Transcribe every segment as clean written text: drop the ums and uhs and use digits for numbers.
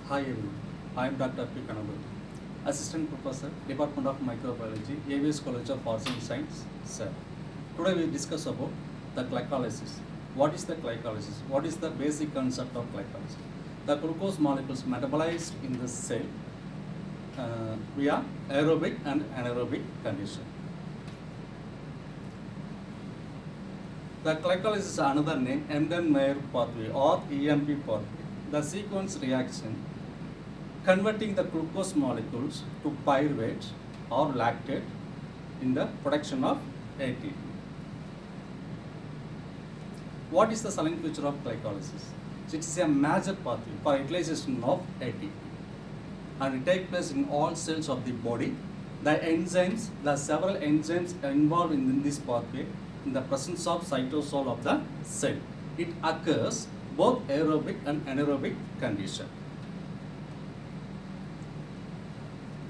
Hi everyone, I am Dr. P. Kanabati, Assistant Professor, Department of Microbiology, AVS College of Arts and Science, sir. Today we discuss about the glycolysis. What is the glycolysis? What is the basic concept of glycolysis? The glucose molecules metabolized in the cell via aerobic and anaerobic condition. The glycolysis is another name, Embden-Meier pathway or EMP pathway. The sequence reaction converting the glucose molecules to pyruvate or lactate in the production of ATP. What is the silent feature of glycolysis? It is a major pathway for utilization of ATP, and it takes place in all cells of the body. The several enzymes are involved in this pathway in the presence of cytosol of the cell. It occurs both aerobic and anaerobic condition.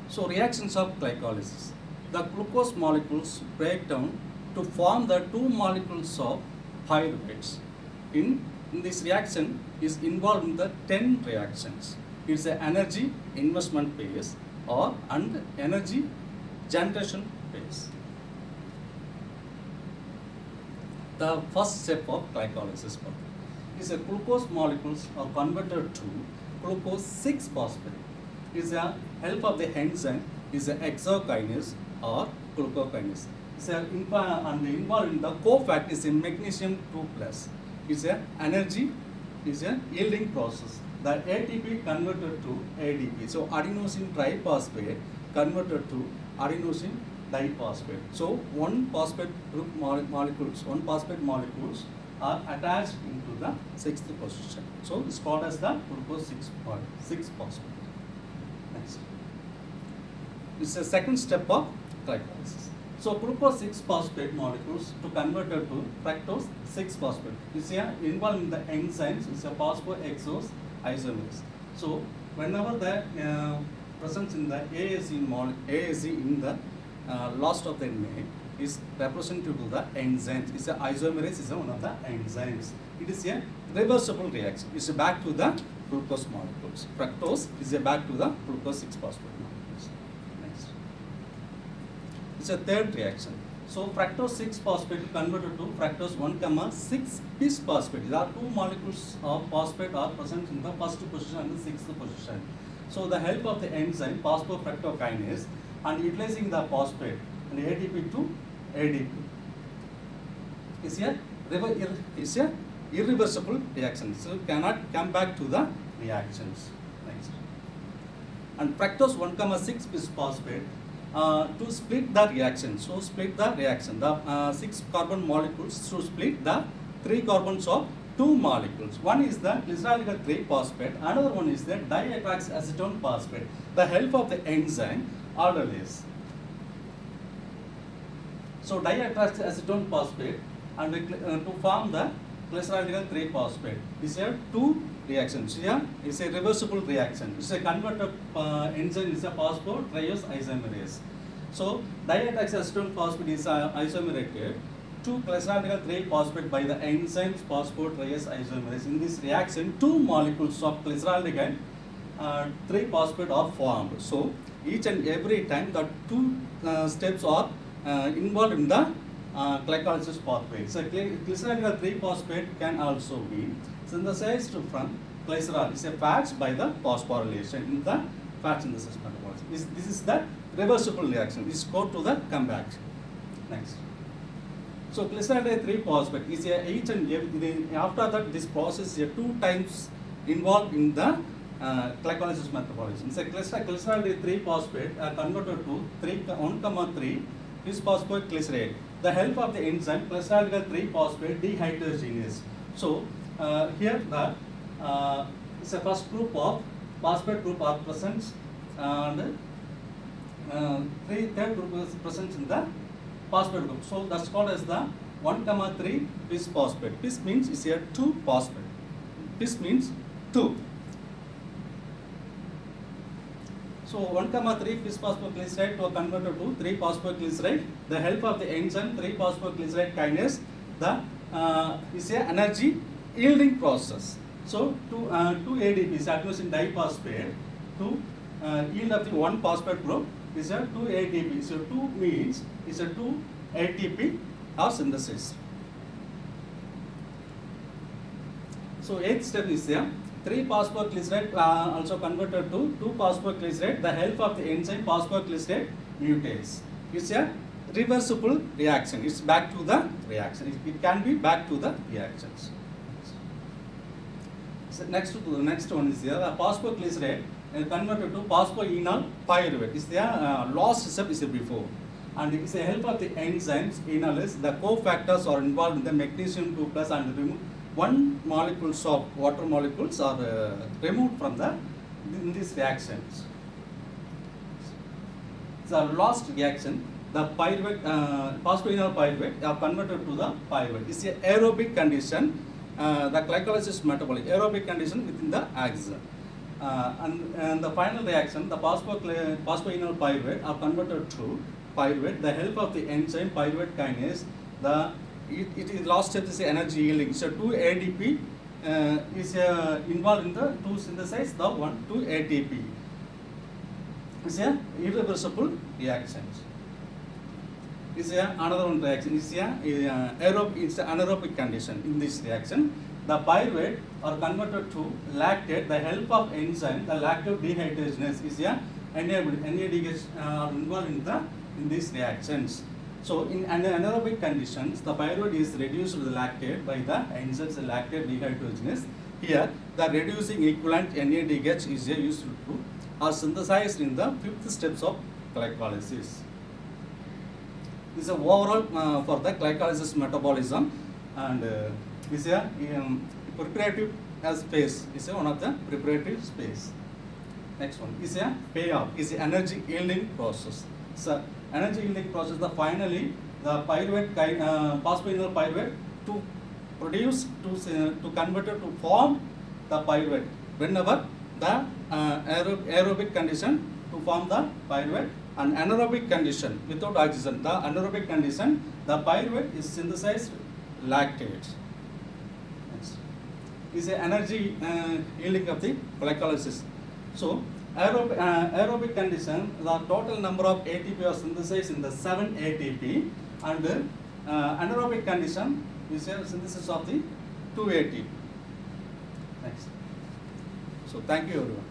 So reactions of glycolysis. The glucose molecules break down to form the two molecules of pyruvates. In this reaction is involved in the 10 reactions. It's an energy investment phase and energy generation phase. The first step of glycolysis is a glucose molecules are converted to glucose 6-phosphate. Is a help of the enzyme is a hexokinase or glucokinase. It's involved in the cofactor is a magnesium 2+. It's a energy is a yielding process. The ATP converted to ADP. So adenosine triphosphate converted to adenosine diphosphate. So one phosphate molecules are attached into the 6th position. So it's called as the glucose 6-phosphate. Next. This is the second step of glycolysis. So glucose 6-phosphate molecules to convert it to fructose 6-phosphate. Is involved in the enzymes is a phosphoexose isomerase. So whenever the presence in the AAC in the last of the name is representative to the enzymes. It's a isomerase is one of the enzymes. It is a reversible reaction. It's back to the glucose molecules. Fructose is back to the glucose 6-phosphate molecules. Next. It's a third reaction. So fructose 6-phosphate converted to fructose 1,6-bisphosphate. There are two molecules of phosphate are present in the first position and the 6th position. So the help of the enzyme phosphofructokinase and utilizing the phosphate and ATP to ADP is a irreversible reaction. So cannot come back to the reactions. Next. And fructose 1,6-bisphosphate to split the reaction. So split the reaction. The 6 carbon molecules to split the 3 carbons of 2 molecules. One is the glyceraldehyde 3-phosphate. Another one is the diacetone phosphate. The help of the enzyme aldolase. So diacetone phosphate and to form the glyceraldehyde 3-phosphate. These are two reactions. Here is a reversible reaction. It's a converter enzyme is a phosphotriose isomerase. So diacetone phosphate is isomerated to glyceraldehyde 3-phosphate by the enzymes phosphotriose isomerase. In this reaction, 2 molecules of glyceraldehyde 3-phosphate are formed. So each and every time the 2 steps are involved in the glycolysis pathway. So glyceraldehyde 3-phosphate can also be synthesized from glycerol. It's a fats by the phosphorylation in the fat synthesis metabolism. This is the reversible reaction. This go to the comeback. Next. So glyceraldehyde 3-phosphate is each and every, after that this process is 2 times involved in the glycolysis metabolism. So glyceraldehyde 3-phosphate are converted to 1,3 bisphosphate glycerate. The help of the enzyme glyceraldehyde 3-phosphate dehydrogenase. So here the it's a first group of phosphate group are present and third group is present in the phosphate group. So that's called as the 1,3 bisphosphate. Bis means is here 2 phosphate. Bis means 2. So 1,3 bisphosphoglyceride to converted to 3-phosphoglyceride. The help of the enzyme 3-phosphoglyceride kinase, the is a energy yielding process. So two ADPs, adenosine diphosphate, to yield of the one phosphate group is a 2 ATP. So 2 means is a 2 ATP are synthesis. So eighth step is there. 3 phosphoglycerate also converted to 2 phosphoglycerate. The help of the enzyme phosphoglycerate mutase. It's a reversible reaction. It's back to the reaction. It can be back to the reactions. So next one is there. The phosphoglycerate converted to phosphoenol pyruvate. Is the last step is before. And it is the help of the enzymes enolase. The cofactors are involved in the magnesium 2 plus and remove one molecules of water molecules are removed from in these reactions. The last reaction, the pyruvate, phosphoenol pyruvate are converted to the pyruvate. It's an aerobic condition. The glycolysis metabolic aerobic condition within the axon. And the final reaction, the phosphoenol pyruvate are converted to pyruvate. The help of the enzyme pyruvate kinase, it is last step is energy yielding. So 2 ADP is involved in the to synthesize the 2 ATP. It's a irreversible reaction. Is another one reaction. Is it's an anaerobic condition. In this reaction, the pyruvate are converted to lactate. The help of enzyme, the lactate dehydrogenase is NADH are involved in these reactions. So in anaerobic conditions, the pyruvate is reduced to the lactate by the enzymes lactate dehydrogenase. Here, the reducing equivalent NADH is used to are synthesized in the 5th steps of glycolysis. This is overall for the glycolysis metabolism, and is a preparative phase. Is one of the preparative space. Next one is a payoff. Is the energy yielding process. So energy yielding process. Finally the pyruvate phosphoenol pyruvate to produce to convert it to form the pyruvate. Whenever the aerobic condition to form the pyruvate, and anaerobic condition without oxygen, the anaerobic condition, the pyruvate is synthesized lactate. Next is a energy yielding of the glycolysis. So aerobic condition, the total number of ATP are synthesized in the 7 ATP, and anaerobic condition is a synthesis of the 2 ATP. Next. So thank you everyone.